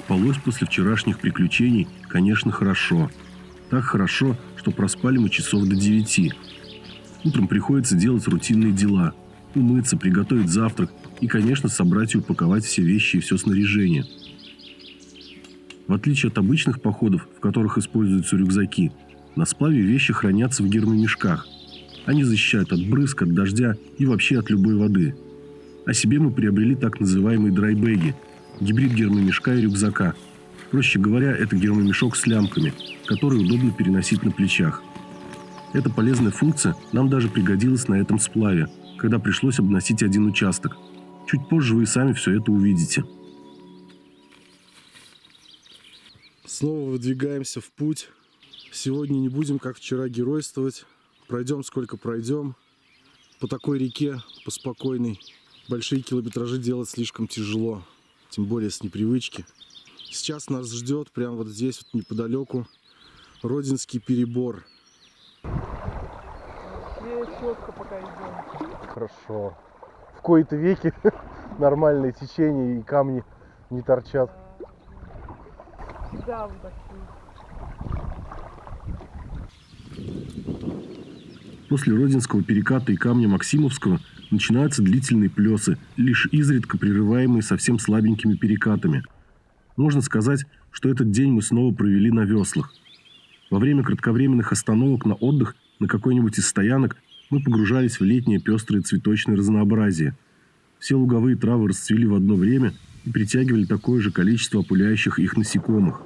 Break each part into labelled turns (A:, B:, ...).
A: Спалось после вчерашних приключений, конечно, хорошо. Так хорошо, что проспали мы часов до 9. Утром приходится делать рутинные дела. Умыться, приготовить завтрак и, конечно, собрать и упаковать все вещи и все снаряжение. В отличие от обычных походов, в которых используются рюкзаки, на сплаве вещи хранятся в гермомешках. Они защищают от брызг, от дождя и вообще от любой воды. А себе мы приобрели так называемые драйбэги – гибрид гермомешка и рюкзака. Проще говоря, это гермомешок с лямками, который удобно переносить на плечах. Эта полезная функция нам даже пригодилась на этом сплаве, когда пришлось обносить один участок. Чуть позже вы и сами все это увидите.
B: Снова выдвигаемся в путь. Сегодня не будем, как вчера, геройствовать. Пройдем сколько пройдем. По такой реке, по спокойной. Большие километражи делать слишком тяжело. Тем более с непривычки. Сейчас нас ждет прямо вот здесь, вот неподалеку, Родинский перебор.
C: Четко пока идем.
B: Хорошо. В кои-то веки нормальное течение и камни не торчат.
C: Да, вот такие.
A: После Родинского переката и камня Максимовского начинаются длительные плесы, лишь изредка прерываемые совсем слабенькими перекатами. Можно сказать, что этот день мы снова провели на веслах. Во время кратковременных остановок на отдых на какой-нибудь из стоянок мы погружались в летнее пестрое цветочное разнообразие. Все луговые травы расцвели в одно время и притягивали такое же количество опыляющих их насекомых.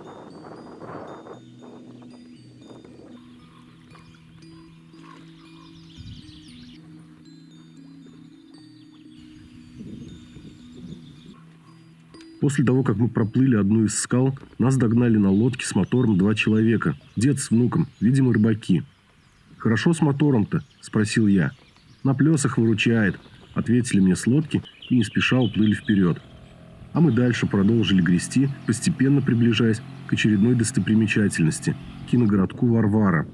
A: После того, как мы проплыли одну из скал, нас догнали на лодке с мотором 2 человека. Дед с внуком, видимо, рыбаки. «Хорошо с мотором-то?» – спросил я. «На плесах выручает», – ответили мне с лодки и не спеша уплыли вперед. А мы дальше продолжили грести, постепенно приближаясь к очередной достопримечательности – киногородку Варвара.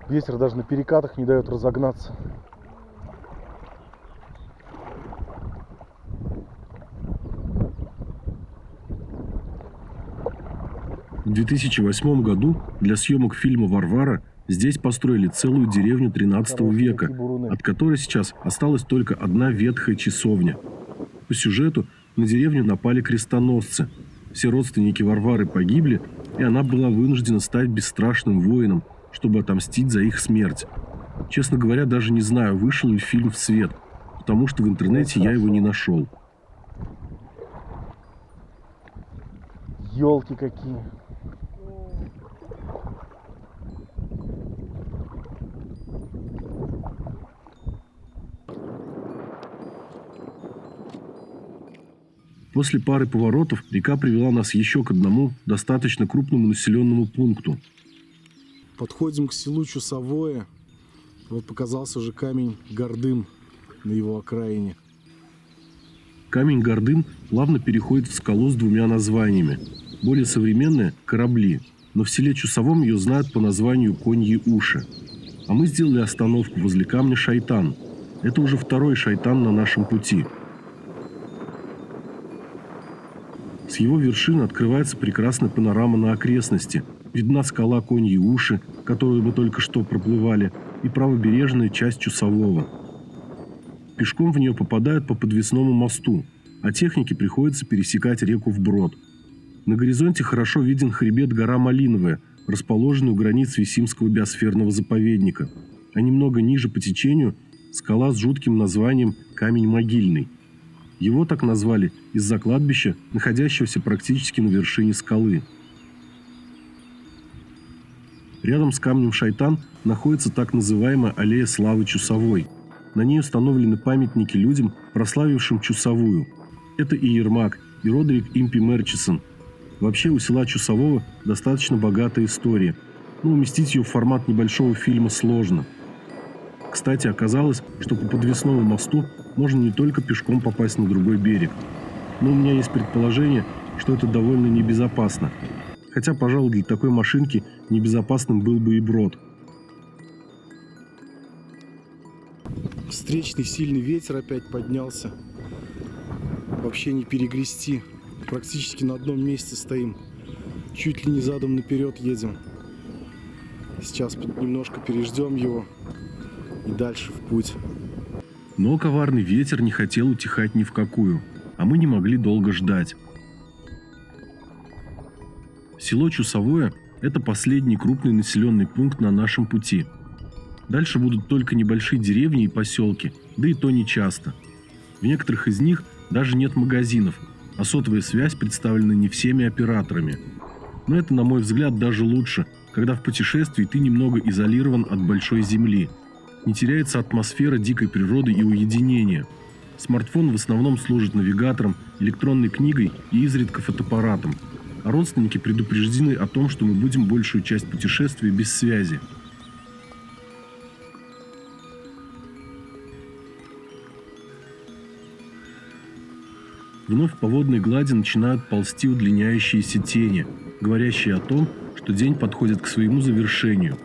B: Ветер даже на перекатах не дает разогнаться.
A: В 2008 году для съемок фильма «Варвара» здесь построили целую деревню 13 века, от которой сейчас осталась только одна ветхая часовня. По сюжету на деревню напали крестоносцы. Все родственники Варвары погибли, и она была вынуждена стать бесстрашным воином, чтобы отомстить за их смерть. Честно говоря, даже не знаю, вышел ли фильм в свет, потому что в интернете я его не нашел.
B: Ёлки какие!
A: После пары поворотов река привела нас еще к одному достаточно крупному населенному пункту.
B: Подходим к селу Чусовое. Вот показался уже камень Гордым на его окраине.
A: Камень Гордым плавно переходит в скалу с 2 названиями. Более современное – Корабли, но в селе Чусовом ее знают по названию Коньи уши. А мы сделали остановку возле камня Шайтан. Это уже 2-й Шайтан на нашем пути. С его вершины открывается прекрасная панорама на окрестности. Видна скала Коньи уши, которую мы только что проплывали, и правобережная часть Чусового. Пешком в нее попадают по подвесному мосту, а технике приходится пересекать реку вброд. На горизонте хорошо виден хребет гора Малиновая, расположенный у границ Висимского биосферного заповедника, а немного ниже по течению скала с жутким названием Камень Могильный. Его так назвали из-за кладбища, находящегося практически на вершине скалы. Рядом с камнем Шайтан находится так называемая аллея славы Чусовой. На ней установлены памятники людям, прославившим Чусовую. Это и Ермак, и Родрик Импи Мерчисон. Вообще у села Чусового достаточно богатая история, но уместить ее в формат небольшого фильма сложно. Кстати, оказалось, что по подвесному мосту можно не только пешком попасть на другой берег. Но у меня есть предположение, что это довольно небезопасно. Хотя, пожалуй, для такой машинки небезопасным был бы и брод.
B: Встречный сильный ветер опять поднялся. Вообще не перегрести. Практически на одном месте стоим. Чуть ли не задом наперед едем. Сейчас немножко переждем его и дальше в путь.
A: Но коварный ветер не хотел утихать ни в какую, а мы не могли долго ждать. Село Чусовое – это последний крупный населенный пункт на нашем пути. Дальше будут только небольшие деревни и поселки, да и то не часто. В некоторых из них даже нет магазинов, а сотовая связь представлена не всеми операторами. Но это, на мой взгляд, даже лучше, когда в путешествии ты немного изолирован от большой земли. Не теряется атмосфера дикой природы и уединения. Смартфон в основном служит навигатором, электронной книгой и изредка фотоаппаратом. А родственники предупреждены о том, что мы будем большую часть путешествия без связи. Вновь по водной глади начинают ползти удлиняющиеся тени, говорящие о том, что день подходит к своему завершению.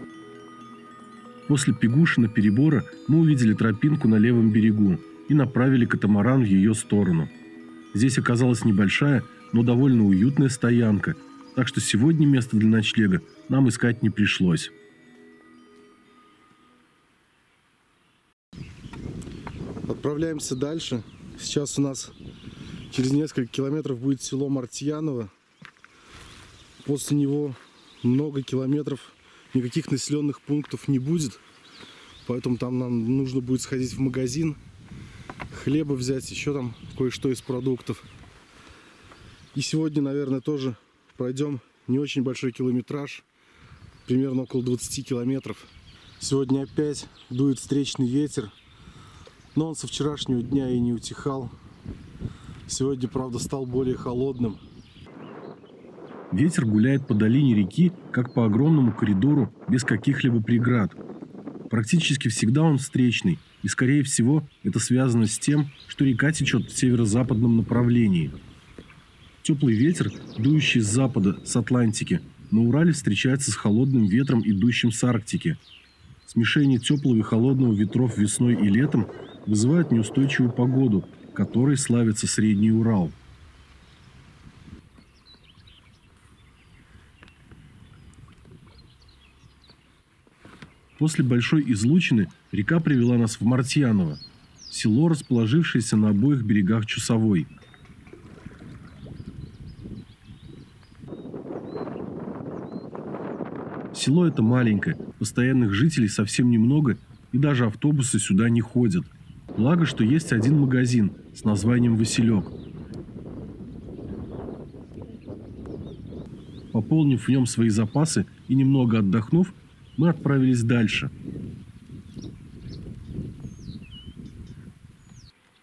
A: После Пегушина перебора мы увидели тропинку на левом берегу и направили катамаран в ее сторону. Здесь оказалась небольшая, но довольно уютная стоянка, так что сегодня место для ночлега нам искать не пришлось.
B: Отправляемся дальше. Сейчас у нас через несколько километров будет село Мартьяново. После него много километров, никаких населенных пунктов не будет. Поэтому там нам нужно будет сходить в магазин, хлеба взять, еще там кое-что из продуктов. И сегодня, наверное, тоже пройдем не очень большой километраж, примерно около 20 километров. Сегодня опять дует встречный ветер, но он со вчерашнего дня и не утихал. Сегодня, правда, стал более холодным.
A: Ветер гуляет по долине реки, как по огромному коридору, без каких-либо преград. Практически всегда он встречный, и, скорее всего, это связано с тем, что река течет в северо-западном направлении. Теплый ветер, дующий с запада, с Атлантики, на Урале встречается с холодным ветром, идущим с Арктики. Смешение теплого и холодного ветров весной и летом вызывает неустойчивую погоду, которой славится Средний Урал. После большой излучины река привела нас в Мартьяново, село, расположившееся на обоих берегах Чусовой. Село это маленькое, постоянных жителей совсем немного, и даже автобусы сюда не ходят. Благо, что есть один магазин с названием «Василек». Пополнив в нем свои запасы и немного отдохнув, мы отправились дальше.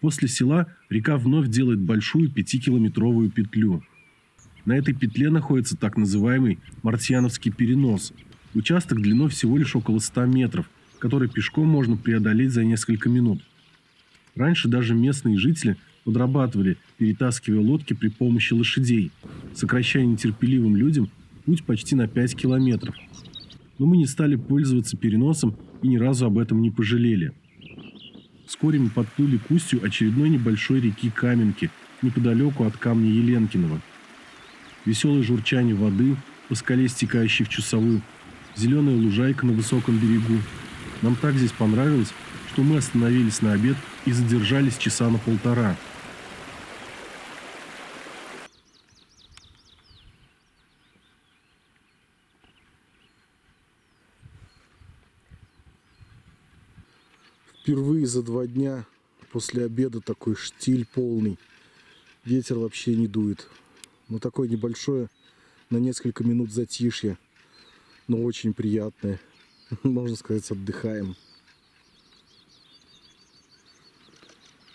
A: После села река вновь делает большую 5-километровую петлю. На этой петле находится так называемый Мартьяновский перенос. Участок длиной всего лишь около 100 метров, который пешком можно преодолеть за несколько минут. Раньше даже местные жители подрабатывали, перетаскивая лодки при помощи лошадей, сокращая нетерпеливым людям путь почти на 5 километров. Но мы не стали пользоваться переносом и ни разу об этом не пожалели. Вскоре мы подплыли к устью очередной небольшой реки Каменки, неподалеку от камня Еленкиного. Веселое журчание воды по скале, стекающей в Чусовую, зеленая лужайка на высоком берегу. Нам так здесь понравилось, что мы остановились на обед и задержались часа на полтора.
B: Впервые за 2 дня после обеда такой штиль полный. Ветер вообще не дует. Но такое небольшое, на несколько минут затишье. Но очень приятное. Можно сказать, отдыхаем.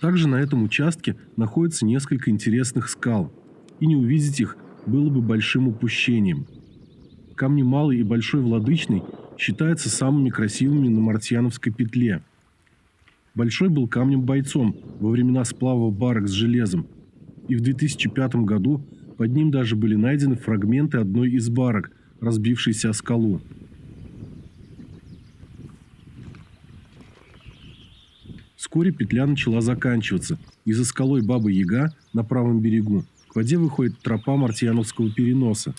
A: Также на этом участке находится несколько интересных скал. И не увидеть их было бы большим упущением. Камни Малый и Большой Владычный считаются самыми красивыми на Мартьяновской петле. Большой был камнем-бойцом во времена сплава барок с железом, и в 2005 году под ним даже были найдены фрагменты одной из барок, разбившейся о скалу. Вскоре петля начала заканчиваться, и за скалой Баба-Яга на правом берегу к воде выходит тропа Мартьяновского переноса.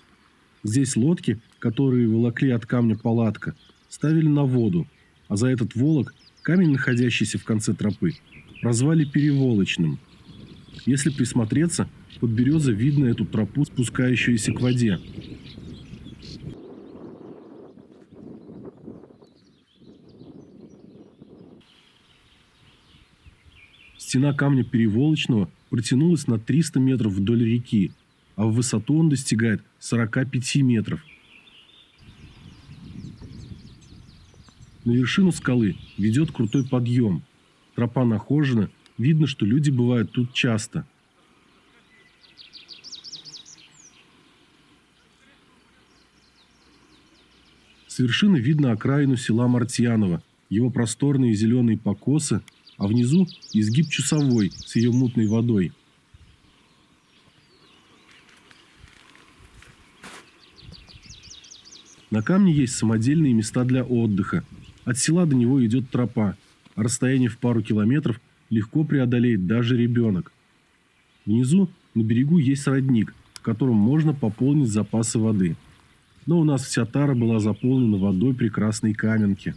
A: Здесь лодки, которые волокли от камня палатка, ставили на воду, а за этот волок камень, находящийся в конце тропы, прозвали переволочным. Если присмотреться, под березой видно эту тропу, спускающуюся к воде. Стена камня переволочного протянулась на 300 метров вдоль реки, а в высоту он достигает 45 метров. На вершину скалы ведет крутой подъем. Тропа нахожена, видно, что люди бывают тут часто. С вершины видно окраину села Мартьяново, его просторные зеленые покосы, а внизу изгиб Чусовой с ее мутной водой. На камне есть самодельные места для отдыха. От села до него идет тропа, а расстояние в пару километров легко преодолеет даже ребенок. Внизу на берегу есть родник, в котором можно пополнить запасы воды. Но у нас вся тара была заполнена водой прекрасной Каменки.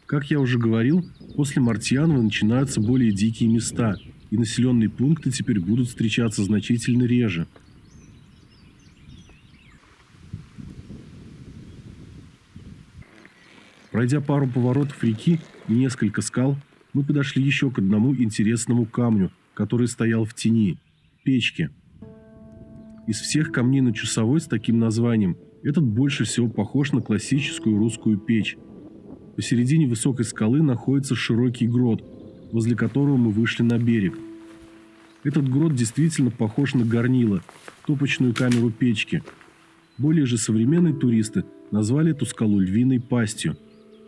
A: Как я уже говорил, после Мартьянова начинаются более дикие места, и населенные пункты теперь будут встречаться значительно реже. Пройдя пару поворотов реки и несколько скал, мы подошли еще к одному интересному камню, который стоял в тени – печке. Из всех камней на Чусовой с таким названием этот больше всего похож на классическую русскую печь. Посередине высокой скалы находится широкий грот, возле которого мы вышли на берег. Этот грот действительно похож на горнило, топочную камеру печки. Более же современные туристы назвали эту скалу львиной пастью.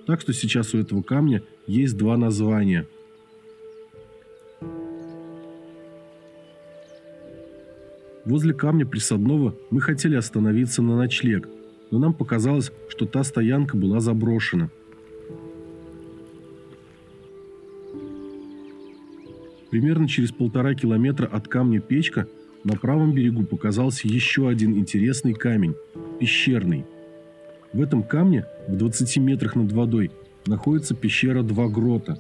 A: Так что сейчас у этого камня есть два названия. Возле камня присадного мы хотели остановиться на ночлег, но нам показалось, что та стоянка была заброшена. Примерно через 1,5 километра от камня Печка на правом берегу показался еще один интересный камень – пещерный. В этом камне, в 20 метрах над водой, находится пещера Два Грота.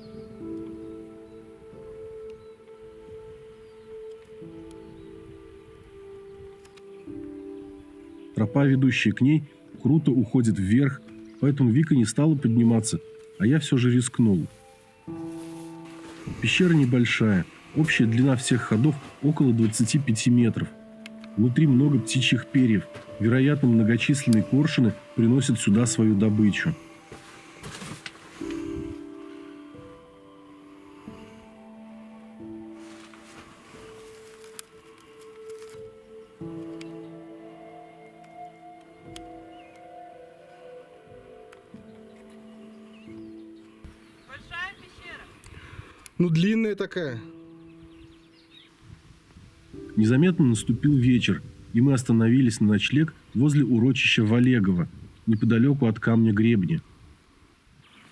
A: Тропа, ведущая к ней, круто уходит вверх, поэтому Вика не стала подниматься, а я все же рискнул. Пещера небольшая, общая длина всех ходов около 25 метров. Внутри много птичьих перьев, вероятно, многочисленные коршуны приносят сюда свою добычу.
C: Большая пещера.
B: Ну, длинная такая.
A: Незаметно наступил вечер, и мы остановились на ночлег возле урочища Валегово, неподалеку от камня Гребня.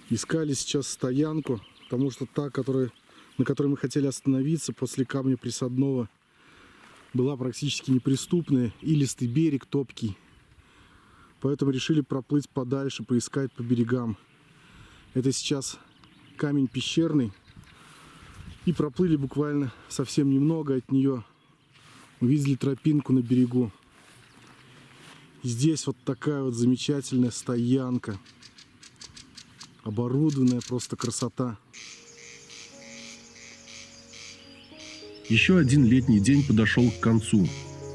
B: Искали сейчас стоянку, потому что та, на которой мы хотели остановиться после камня присадного, была практически неприступная, илистый берег, топкий. Поэтому решили проплыть подальше, поискать по берегам. Это сейчас камень пещерный. И проплыли буквально совсем немного от нее. Увидели тропинку на берегу. И здесь вот такая вот замечательная стоянка. Оборудованная, просто красота.
A: Еще один летний день подошел к концу.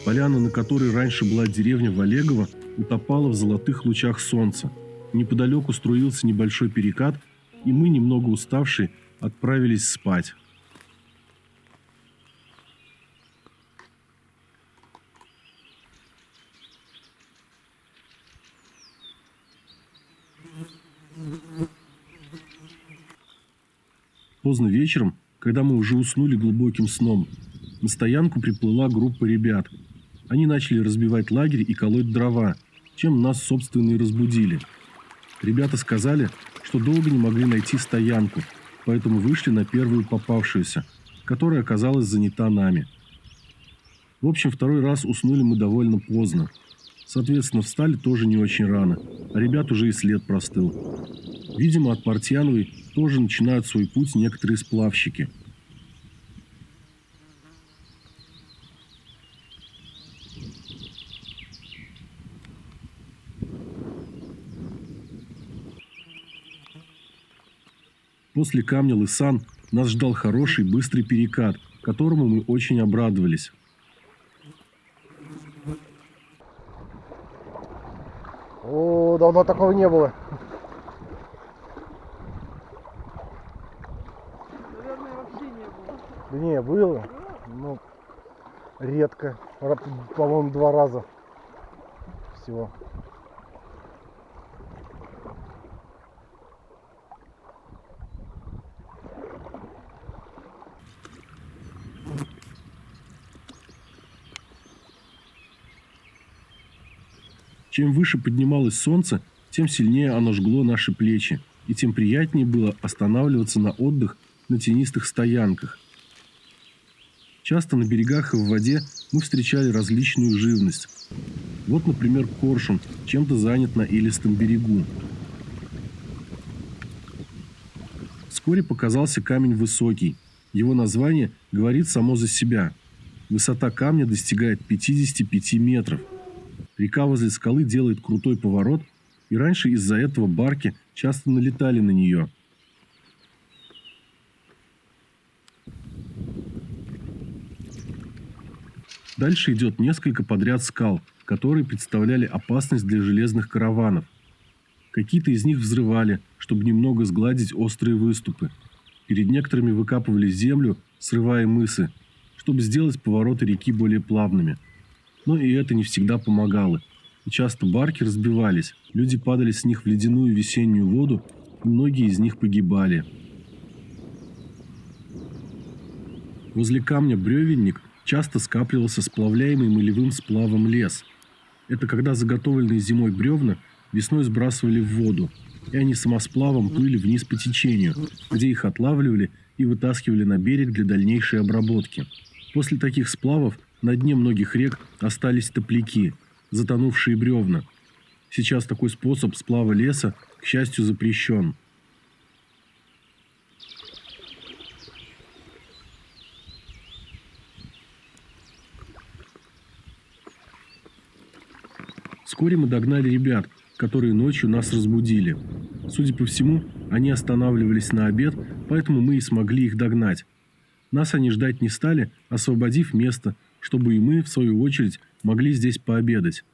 A: Поляна, на которой раньше была деревня Валегово, утопала в золотых лучах солнца. Неподалеку струился небольшой перекат, и мы, немного уставшие, отправились спать. Поздно вечером, когда мы уже уснули глубоким сном, на стоянку приплыла группа ребят. Они начали разбивать лагерь и колоть дрова, чем нас, собственно, и разбудили. Ребята сказали, что долго не могли найти стоянку, поэтому вышли на первую попавшуюся, которая оказалась занята нами. В общем, второй раз уснули мы довольно поздно. Соответственно, встали тоже не очень рано, а ребят уже и след простыл. Видимо, от Портьяновой тоже начинают свой путь некоторые сплавщики. После камня Лысан нас ждал хороший быстрый перекат, которому мы очень обрадовались.
B: О, давно такого не было.
C: Наверное, вообще не было.
B: Да не, было. Ну, редко. По-моему, 2 раза всего.
A: Чем выше поднималось солнце, тем сильнее оно жгло наши плечи, и тем приятнее было останавливаться на отдых на тенистых стоянках. Часто на берегах и в воде мы встречали различную живность. Вот, например, коршун чем-то занят на илистом берегу. Вскоре показался камень высокий. Его название говорит само за себя. Высота камня достигает 55 метров. Река возле скалы делает крутой поворот, и раньше из-за этого барки часто налетали на нее. Дальше идет несколько подряд скал, которые представляли опасность для железных караванов. Какие-то из них взрывали, чтобы немного сгладить острые выступы. Перед некоторыми выкапывали землю, срывая мысы, чтобы сделать повороты реки более плавными. Но и это не всегда помогало. И часто барки разбивались, люди падали с них в ледяную весеннюю воду, и многие из них погибали. Возле камня Бревенник часто скапливался сплавляемый мылевым сплавом лес. Это когда заготовленные зимой бревна весной сбрасывали в воду, и они самосплавом плыли вниз по течению, где их отлавливали и вытаскивали на берег для дальнейшей обработки. После таких сплавов на дне многих рек остались топляки, затонувшие бревна. Сейчас такой способ сплава леса, к счастью, запрещен. Вскоре мы догнали ребят, которые ночью нас разбудили. Судя по всему, они останавливались на обед, поэтому мы и смогли их догнать. Нас они ждать не стали, освободив место, чтобы и мы, в свою очередь, могли здесь пообедать.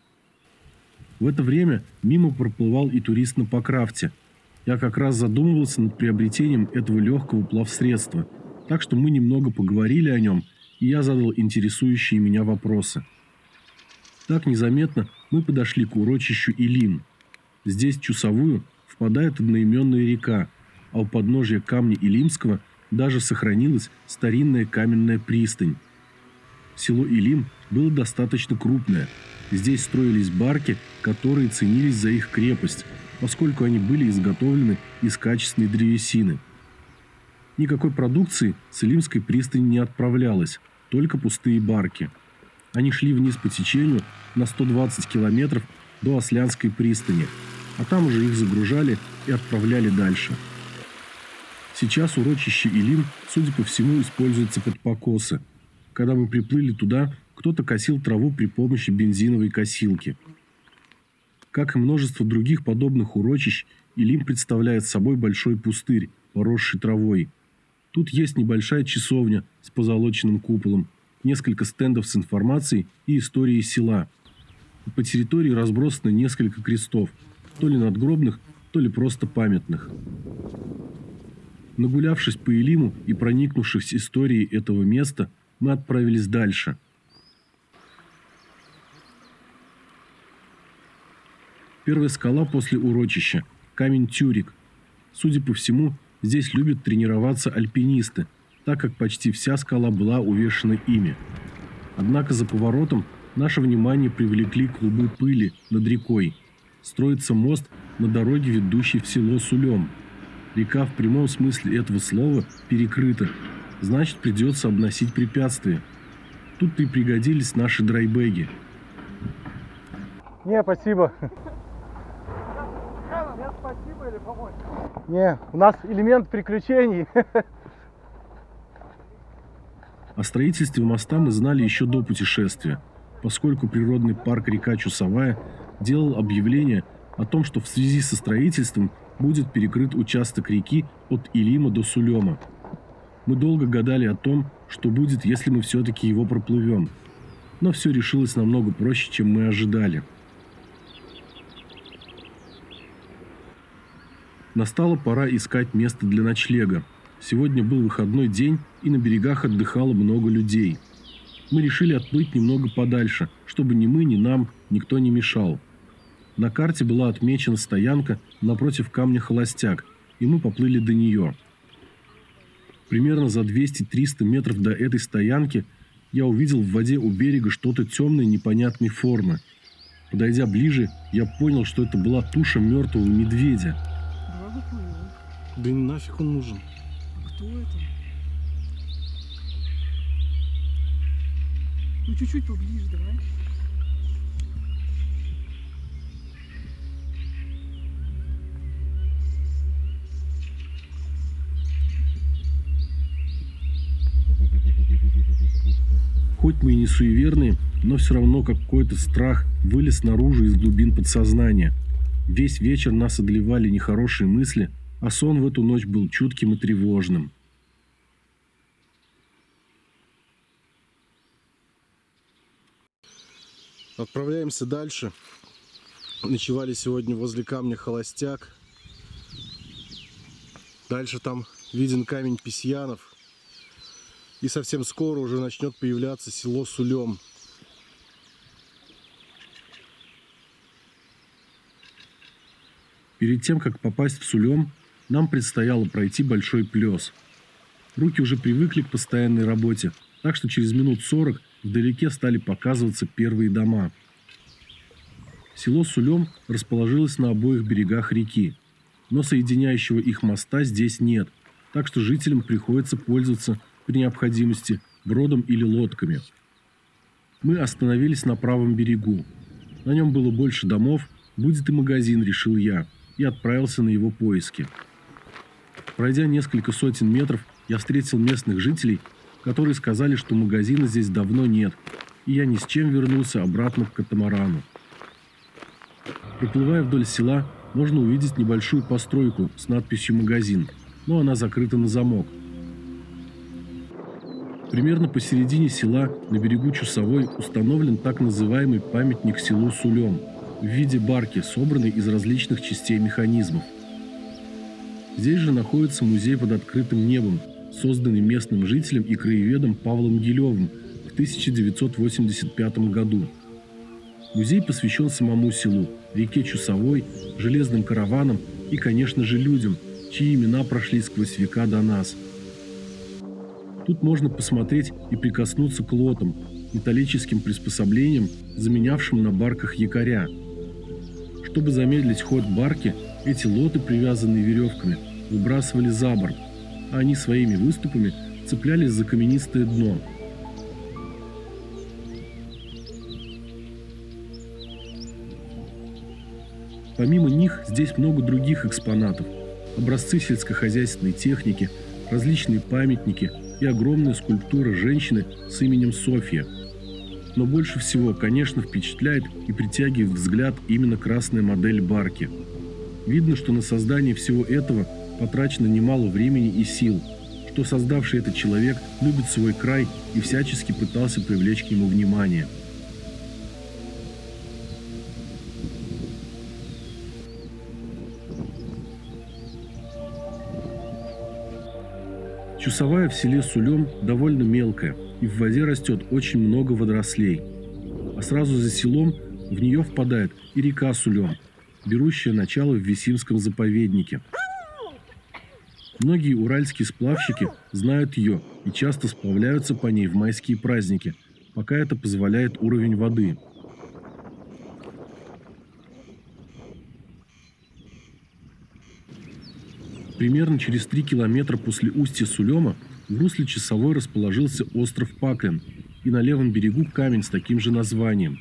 A: В это время мимо проплывал и турист на Покрафте. Я как раз задумывался над приобретением этого легкого плавсредства, так что мы немного поговорили о нем, и я задал интересующие меня вопросы. Так незаметно мы подошли к урочищу Илим. Здесь в Чусовую впадает одноименная река, а у подножия камня Илимского даже сохранилась старинная каменная пристань. Село Илим было достаточно крупное. Здесь строились барки, которые ценились за их крепость, поскольку они были изготовлены из качественной древесины. Никакой продукции с Илимской пристани не отправлялось, только пустые барки. Они шли вниз по течению на 120 километров до Ослянской пристани, а там уже их загружали и отправляли дальше. Сейчас урочище Илим, судя по всему, используется под покосы. Когда мы приплыли туда, кто-то косил траву при помощи бензиновой косилки. Как и множество других подобных урочищ, Илим представляет собой большой пустырь, поросший травой. Тут есть небольшая часовня с позолоченным куполом, несколько стендов с информацией и историей села. По территории разбросано несколько крестов, то ли надгробных, то ли просто памятных. Нагулявшись по Илиму и проникнувшись историей этого места, мы отправились дальше. Первая скала после урочища – камень Тюрик. Судя по всему, здесь любят тренироваться альпинисты, так как почти вся скала была увешана ими. Однако за поворотом наше внимание привлекли клубы пыли над рекой. Строится мост на дороге, ведущей в село Сулем. Река в прямом смысле этого слова перекрыта, значит, придется обносить препятствия. Тут-то и пригодились наши драйбэги.
B: Не, спасибо.
C: Нет, спасибо или помочь?
B: Не, у нас элемент приключений.
A: О строительстве моста мы знали еще до путешествия, поскольку природный парк река Чусовая делал объявление о том, что в связи со строительством будет перекрыт участок реки от Илима до Сулема. Мы долго гадали о том, что будет, если мы все-таки его проплывем. Но все решилось намного проще, чем мы ожидали. Настала пора искать место для ночлега. Сегодня был выходной день, и на берегах отдыхало много людей. Мы решили отплыть немного подальше, чтобы ни мы, ни нам никто не мешал. На карте была отмечена стоянка напротив камня Холостяк, и мы поплыли до нее. Примерно за 200-300 метров до этой стоянки я увидел в воде у берега что-то темной непонятной формы. Подойдя ближе, я понял, что это была туша мертвого медведя.
C: Давай выплывем.
B: Да и нафиг он нужен.
C: Кто это? Ну чуть-чуть поближе давай.
A: Хоть мы и не суеверные, но все равно какой-то страх вылез наружу из глубин подсознания. Весь вечер нас одолевали нехорошие мысли, а сон в эту ночь был чутким и тревожным.
B: Отправляемся дальше. Ночевали сегодня возле камня Холостяк. Дальше там виден камень Песьянов. И совсем скоро уже начнет появляться село Сулем.
A: Перед тем, как попасть в Сулем, нам предстояло пройти большой плес. Руки уже привыкли к постоянной работе, так что через минут 40 вдалеке стали показываться первые дома. Село Сулем расположилось на обоих берегах реки, но соединяющего их моста здесь нет, так что жителям приходится пользоваться при необходимости бродом или лодками. Мы остановились на правом берегу. На нем было больше домов, будет и магазин, решил я, и отправился на его поиски. Пройдя несколько сотен метров, я встретил местных жителей, которые сказали, что магазина здесь давно нет, и я ни с чем вернулся обратно к катамарану. Проплывая вдоль села, можно увидеть небольшую постройку с надписью «Магазин», но она закрыта на замок. Примерно посередине села, на берегу Чусовой, установлен так называемый памятник селу Сулем в виде барки, собранной из различных частей механизмов. Здесь же находится музей под открытым небом, созданный местным жителем и краеведом Павлом Гилевым в 1985 году. Музей посвящен самому селу, реке Чусовой, железным караванам и, конечно же, людям, чьи имена прошли сквозь века до нас. Тут можно посмотреть и прикоснуться к лотам, металлическим приспособлениям, заменявшим на барках якоря. Чтобы замедлить ход барки, эти лоты, привязанные веревками, выбрасывали за борт, а они своими выступами цеплялись за каменистое дно. Помимо них здесь много других экспонатов: образцы сельскохозяйственной техники, различные памятники и огромная скульптура женщины с именем Софья. Но больше всего, конечно, впечатляет и притягивает взгляд именно красная модель барки. Видно, что на создание всего этого потрачено немало времени и сил, что создавший этот человек любит свой край и всячески пытался привлечь к нему внимание. Чусовая в селе Сулем довольно мелкая, и в воде растет очень много водорослей. А сразу за селом в нее впадает и река Сулем, берущая начало в Висимском заповеднике. Многие уральские сплавщики знают ее и часто сплавляются по ней в майские праздники, пока это позволяет уровень воды. Примерно через 3 километра после устья Сулема в русле Часовой расположился остров Паклин и на левом берегу камень с таким же названием.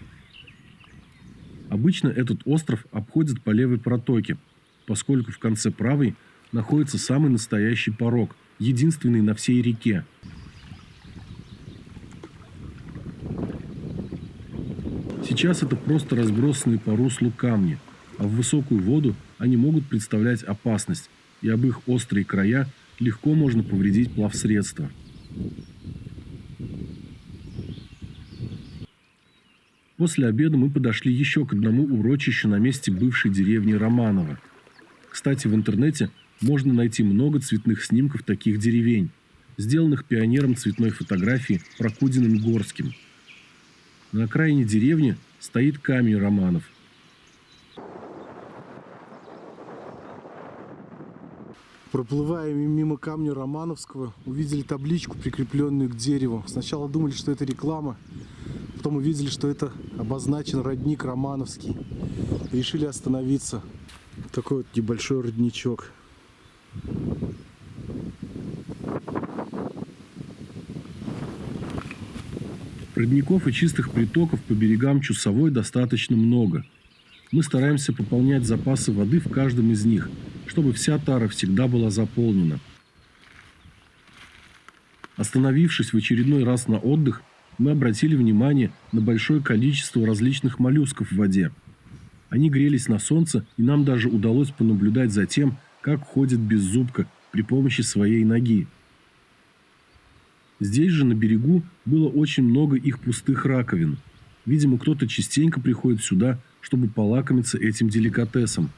A: Обычно этот остров обходят по левой протоке, поскольку в конце правой находится самый настоящий порог, единственный на всей реке. Сейчас это просто разбросанные по руслу камни, а в высокую воду они могут представлять опасность, и об их острые края легко можно повредить плавсредство. После обеда мы подошли еще к одному урочищу на месте бывшей деревни Романово. Кстати, в интернете можно найти много цветных снимков таких деревень, сделанных пионером цветной фотографии Прокудиным-Горским. На окраине деревни стоит камень Романов.
B: Проплывая мимо камня Романовского, увидели табличку, прикрепленную к дереву. Сначала думали, что это реклама, потом увидели, что это обозначен родник Романовский. Решили остановиться. Такой вот небольшой родничок.
A: Родников и чистых притоков по берегам Чусовой достаточно много. Мы стараемся пополнять запасы воды в каждом из них, чтобы вся тара всегда была заполнена. Остановившись в очередной раз на отдых, мы обратили внимание на большое количество различных моллюсков в воде. Они грелись на солнце, и нам даже удалось понаблюдать за тем, как ходит беззубка при помощи своей ноги. Здесь же на берегу было очень много их пустых раковин. Видимо, кто-то частенько приходит сюда, чтобы полакомиться этим деликатесом.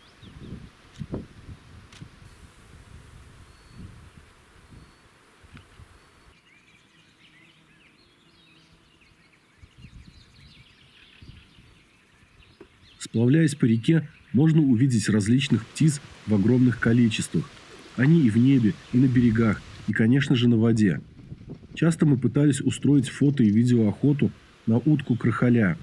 A: Сплавляясь по реке, можно увидеть различных птиц в огромных количествах. Они и в небе, и на берегах, и, конечно же, на воде. Часто мы пытались устроить фото- и видеоохоту на утку-крахаля.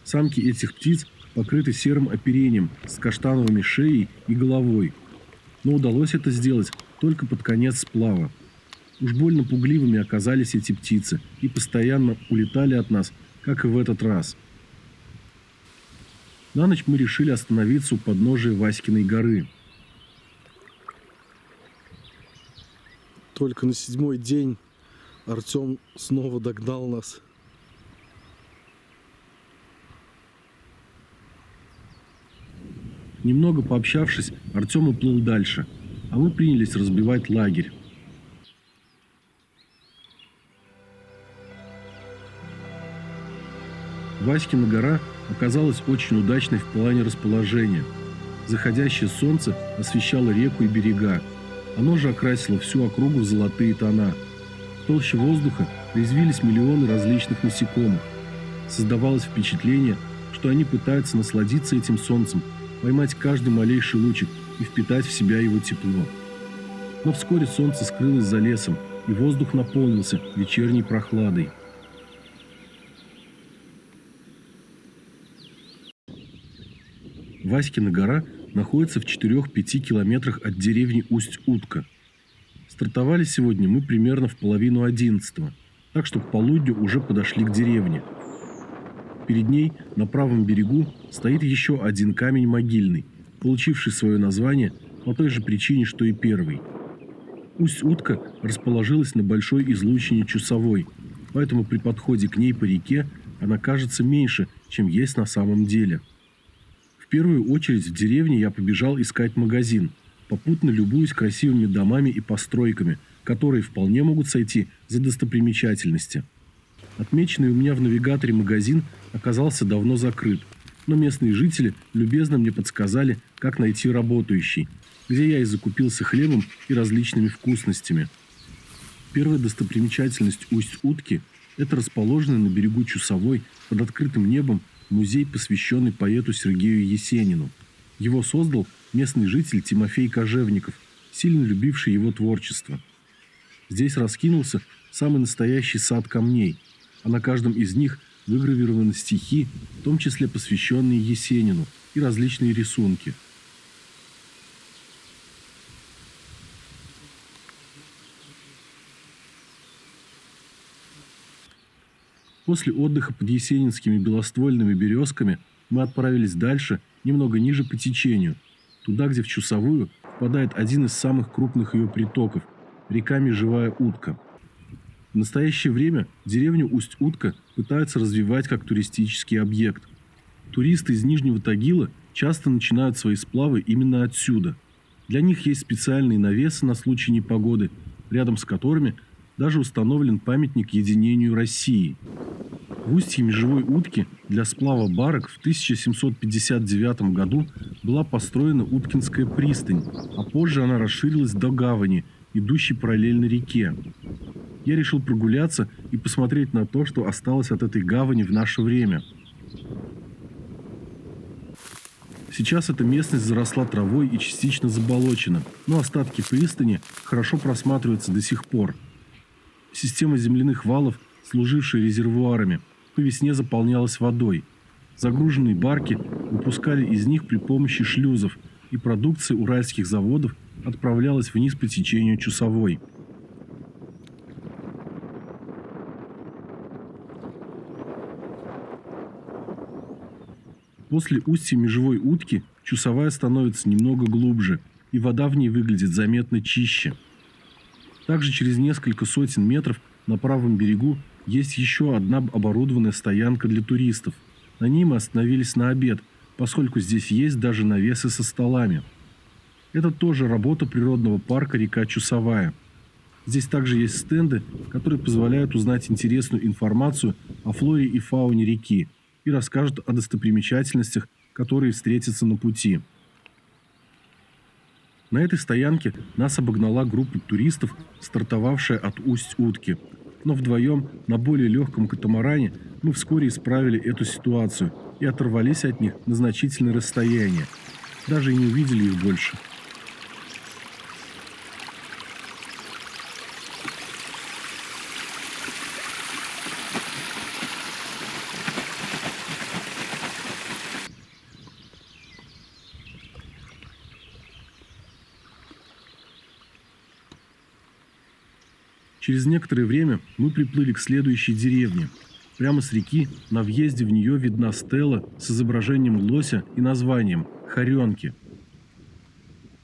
A: Самки этих птиц покрыты серым оперением с каштановыми шеей и головой. Но удалось это сделать только под конец сплава. Уж больно пугливыми оказались эти птицы и постоянно улетали от нас, как и в этот раз. На ночь мы решили остановиться у подножия Васькиной горы.
B: Только на 7-й день Артем снова догнал нас.
A: Немного пообщавшись, Артем уплыл дальше, а мы принялись разбивать лагерь. Васькина гора оказалась очень удачной в плане расположения. Заходящее солнце освещало реку и берега. Оно же окрасило всю округу в золотые тона. В толще воздуха резвились миллионы различных насекомых. Создавалось впечатление, что они пытаются насладиться этим солнцем, поймать каждый малейший лучик и впитать в себя его тепло. Но вскоре солнце скрылось за лесом, и воздух наполнился вечерней прохладой. Васькина гора находится в 4-5 километрах от деревни Усть-Утка. Стартовали сегодня мы примерно в 10:30, так что к полудню уже подошли к деревне. Перед ней на правом берегу стоит еще один камень могильный, получивший свое название по той же причине, что и первый. Усть-Утка расположилась на большой излучине Чусовой, поэтому при подходе к ней по реке она кажется меньше, чем есть на самом деле. В первую очередь в деревне я побежал искать магазин, попутно любуясь красивыми домами и постройками, которые вполне могут сойти за достопримечательности. Отмеченный у меня в навигаторе магазин оказался давно закрыт, но местные жители любезно мне подсказали, как найти работающий, где я и закупился хлебом и различными вкусностями. Первая достопримечательность Усть-Утки – это расположенный на берегу Чусовой под открытым небом музей, посвященный поэту Сергею Есенину. Его создал местный житель Тимофей Кожевников, сильно любивший его творчество. Здесь раскинулся самый настоящий сад камней, а на каждом из них выгравированы стихи, в том числе посвященные Есенину, и различные рисунки. После отдыха под есенинскими белоствольными березками мы отправились дальше, немного ниже по течению, туда, где в Чусовую впадает один из самых крупных ее притоков – река Межевая Утка. В настоящее время деревню Усть-Утка пытаются развивать как туристический объект. Туристы из Нижнего Тагила часто начинают свои сплавы именно отсюда. Для них есть специальные навесы на случай непогоды, рядом с которыми даже установлен памятник единению России. В устье Межевой Утки для сплава барок в 1759 году была построена Уткинская пристань, а позже она расширилась до гавани, идущей параллельно реке. Я решил прогуляться и посмотреть на то, что осталось от этой гавани в наше время. Сейчас эта местность заросла травой и частично заболочена, но остатки пристани хорошо просматриваются до сих пор. Система земляных валов, служившая резервуарами, по весне заполнялась водой. Загруженные барки выпускали из них при помощи шлюзов, и продукция уральских заводов отправлялась вниз по течению Чусовой. После устья Межевой Утки Чусовая становится немного глубже, и вода в ней выглядит заметно чище. Также через несколько сотен метров на правом берегу есть еще одна оборудованная стоянка для туристов. На ней мы остановились на обед, поскольку здесь есть даже навесы со столами. Это тоже работа природного парка река Чусовая. Здесь также есть стенды, которые позволяют узнать интересную информацию о флоре и фауне реки и расскажут о достопримечательностях, которые встретятся на пути. На этой стоянке нас обогнала группа туристов, стартовавшая от Усть-Утки. Но вдвоем на более легком катамаране мы вскоре исправили эту ситуацию и оторвались от них на значительное расстояние. Даже и не увидели их больше. Через некоторое время мы приплыли к следующей деревне. Прямо с реки на въезде в нее видна стела с изображением лося и названием «Хоренки».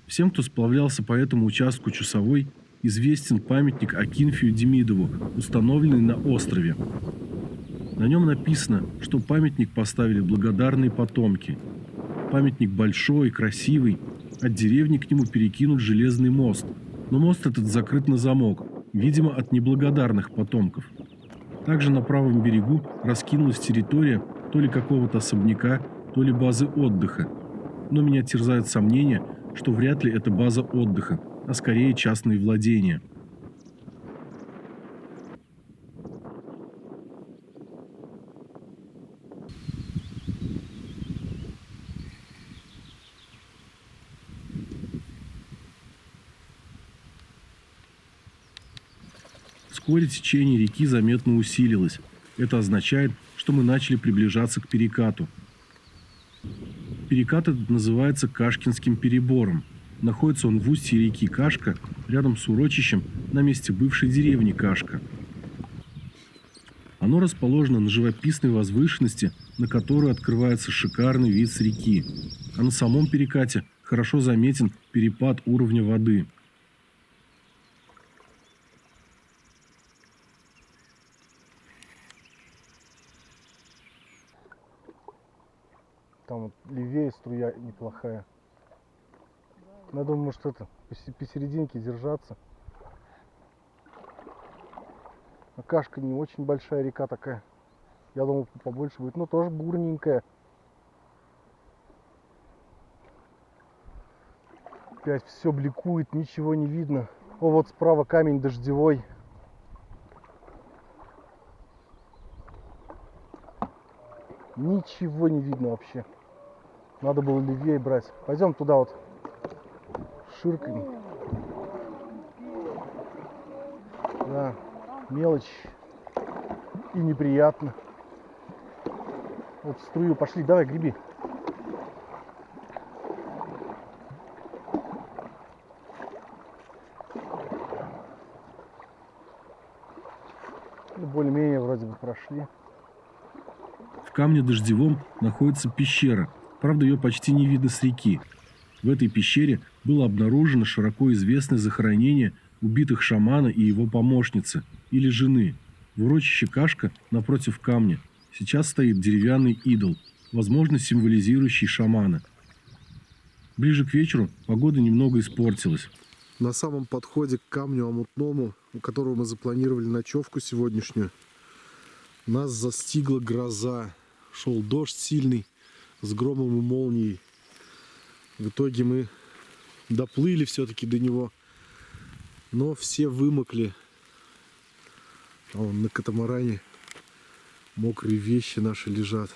A: Всем, кто сплавлялся по этому участку Чусовой, известен памятник Акинфию Демидову, установленный на острове. На нем написано, что памятник поставили благодарные потомки. Памятник большой, красивый. От деревни к нему перекинут железный мост. Но мост этот закрыт на замок, видимо, от неблагодарных потомков. Также на правом берегу раскинулась территория то ли какого-то особняка, то ли базы отдыха. Но меня терзают сомнения, что вряд ли это база отдыха, а скорее частные владения. Вскоре течение реки заметно усилилось. Это означает, что мы начали приближаться к перекату. Перекат этот называется Кашкинским перебором. Находится он в устье реки Кашка, рядом с урочищем, на месте бывшей деревни Кашка. Оно расположено на живописной возвышенности, на которую открывается шикарный вид с реки. А на самом перекате хорошо заметен перепад уровня воды.
B: Там вот левее струя неплохая. Я думаю, может это посерединке держаться. А Кашка не очень большая река такая. Я думал, побольше будет, но тоже бурненькая. Опять все бликует, ничего не видно. О, вот справа камень дождевой. Ничего не видно вообще. Надо было левее брать. Пойдем туда вот. Ширками. Да, мелочь. И неприятно. Вот в струю пошли. Давай, греби. Ну, более-менее вроде бы прошли.
A: В камне дождевом находится пещера, правда ее почти не видно с реки. В этой пещере было обнаружено широко известное захоронение убитых шамана и его помощницы, или жены. В урочище Кашка напротив камня сейчас стоит деревянный идол, возможно, символизирующий шамана. Ближе к вечеру погода немного испортилась.
B: На самом подходе к камню омутному, у которого мы запланировали ночевку сегодняшнюю, нас застигла гроза. Шел дождь сильный, с громом и молнией. В итоге мы доплыли все-таки до него, но все вымокли. А вон на катамаране мокрые вещи наши лежат.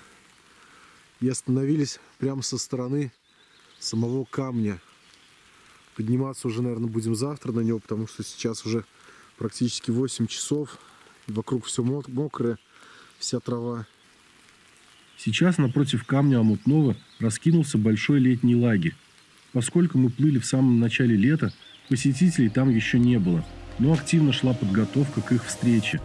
B: И остановились прямо со стороны самого камня. Подниматься уже, наверное, будем завтра на него, потому что сейчас уже практически 8 часов. И вокруг все мокрое, вся трава.
A: Сейчас напротив камня омутного раскинулся большой летний лагерь. Поскольку мы плыли в самом начале лета, посетителей там еще не было, но активно шла подготовка к их встрече.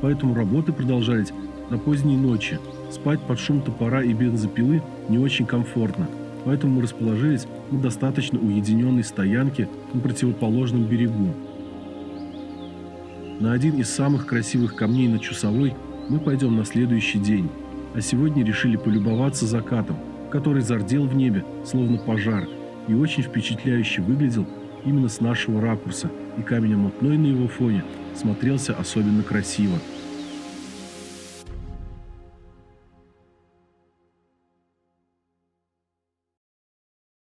A: Поэтому работы продолжались до поздней ночи. Спать под шум топора и бензопилы не очень комфортно, поэтому мы расположились на достаточно уединенной стоянке на противоположном берегу. На один из самых красивых камней на Чусовой мы пойдем на следующий день. А сегодня решили полюбоваться закатом, который зардел в небе, словно пожар, и очень впечатляюще выглядел именно с нашего ракурса, и камень омутной на его фоне смотрелся особенно красиво.